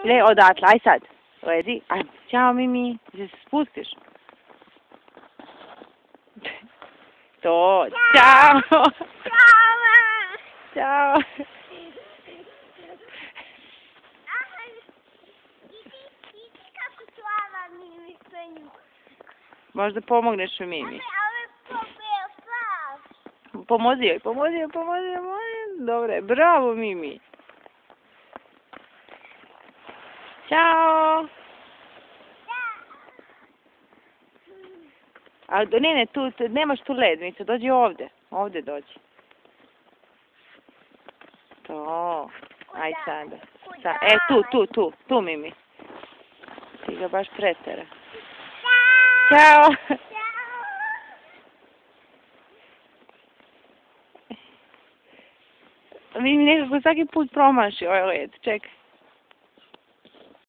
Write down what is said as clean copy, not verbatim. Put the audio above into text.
Odatle, aj sad. Lezi, ajmo. Ćao, Mimi. Da se spustiš. To, ćao. Ćao. Možda pomogneš mi, Mimi. Pomozi joj. Dobre, bravo, Mimi. Ćao. A ne, tu, nemaš tu lednicu, dođi ovdje. Ovdje dođi. To. Aj sada. Tu, Mimi. Ti ga baš pretera. Ćao. Mimi nekako svaki put promaši ovaj led. Čekaj.